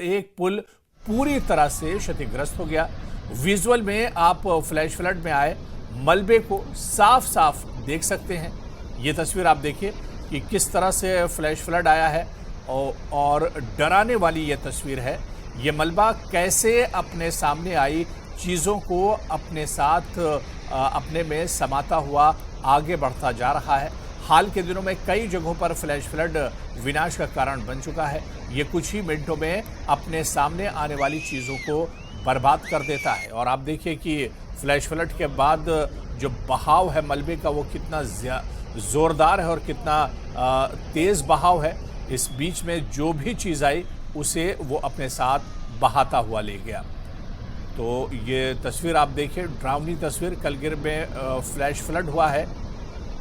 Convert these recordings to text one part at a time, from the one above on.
एक पुल पूरी तरह से क्षतिग्रस्त हो गया। विजुअल में आप फ्लैश फ्लड में आए मलबे को साफ साफ देख सकते हैं। ये तस्वीर आप देखिए कि किस तरह से फ्लैश फ्लड आया है और डराने वाली ये तस्वीर है। ये मलबा कैसे अपने सामने आई चीज़ों को अपने साथ अपने में समाता हुआ आगे बढ़ता जा रहा है। हाल के दिनों में कई जगहों पर फ्लैश फ्लड विनाश का कारण बन चुका है। ये कुछ ही मिनटों में अपने सामने आने वाली चीज़ों को बर्बाद कर देता है। और आप देखिए कि फ्लैश फ्लड के बाद जो बहाव है मलबे का वो कितना ज़ोरदार है और कितना तेज़ बहाव है। इस बीच में जो भी चीज़ आई उसे वो अपने साथ बहाता हुआ ले गया। तो ये तस्वीर आप देखिए, डरावनी तस्वीर। कलगिर में फ्लैश फ्लड हुआ है।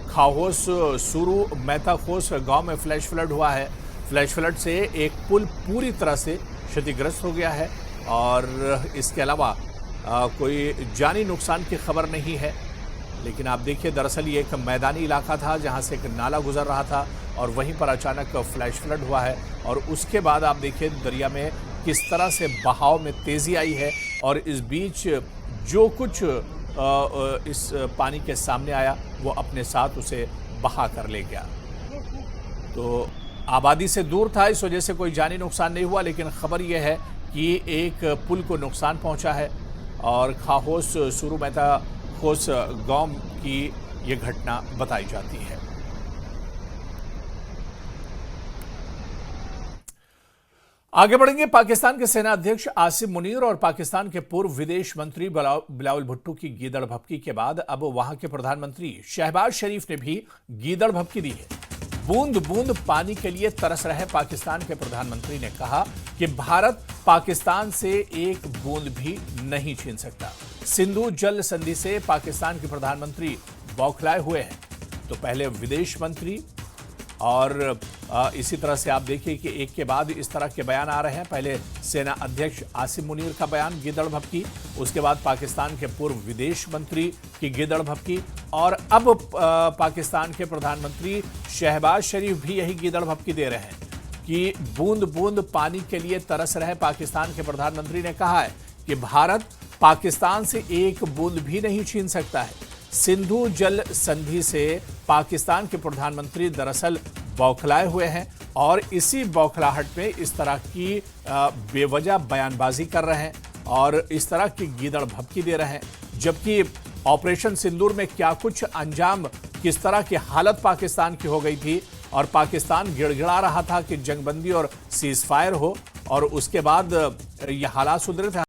खाहोस सुरू मैताखोस गांव में फ्लैश फ्लड हुआ है। फ्लैश फ्लड से एक पुल पूरी तरह से क्षतिग्रस्त हो गया है और इसके अलावा कोई जानी नुकसान की खबर नहीं है। लेकिन आप देखिए, दरअसल ये एक मैदानी इलाका था जहां से एक नाला गुजर रहा था और वहीं पर अचानक फ्लैश फ्लड हुआ है। और उसके बाद आप देखिए दरिया में किस तरह से बहाव में तेज़ी आई है और इस बीच जो कुछ इस पानी के सामने आया वो अपने साथ उसे बहा कर ले गया। तो आबादी से दूर था, इस वजह से कोई जानी नुकसान नहीं हुआ। लेकिन खबर यह है कि एक पुल को नुकसान पहुंचा है और खाहोस सुरू मैताखोस गांव की ये घटना बताई जाती है। आगे बढ़ेंगे। पाकिस्तान के सेना अध्यक्ष आसिम मुनीर और पाकिस्तान के पूर्व विदेश मंत्री बिलावल भुट्टो की गीदड़ भभकी के बाद अब वहां के प्रधानमंत्री शहबाज शरीफ ने भी गीदड़ भभकी दी है। बूंद बूंद पानी के लिए तरस रहे पाकिस्तान के प्रधानमंत्री ने कहा कि भारत पाकिस्तान से एक बूंद भी नहीं छीन सकता। सिंधु जल संधि से पाकिस्तान के प्रधानमंत्री बौखलाए हुए हैं। तो पहले विदेश मंत्री और इसी तरह से आप देखिए कि एक के बाद इस तरह के बयान आ रहे हैं। पहले सेना अध्यक्ष आसिम मुनीर का बयान गीदड़ भभकी, उसके बाद पाकिस्तान के पूर्व विदेश मंत्री की गीदड़ भभकी और अब पाकिस्तान के प्रधानमंत्री शहबाज शरीफ भी यही गीदड़ भभकी दे रहे हैं कि बूंद बूंद पानी के लिए तरस रहे पाकिस्तान के प्रधानमंत्री ने कहा है कि भारत पाकिस्तान से एक बूंद भी नहीं छीन सकता है। सिंधु जल संधि से पाकिस्तान के प्रधानमंत्री दरअसल बौखलाए हुए हैं और इसी बौखलाहट में इस तरह की बेवजह बयानबाजी कर रहे हैं और इस तरह की गीदड़ भभकी दे रहे हैं। जबकि ऑपरेशन सिंदूर में क्या कुछ अंजाम, किस तरह की हालत पाकिस्तान की हो गई थी और पाकिस्तान गिड़गिड़ा रहा था कि जंगबंदी और सीज फायर हो और उसके बाद यह हालात सुधरे थे।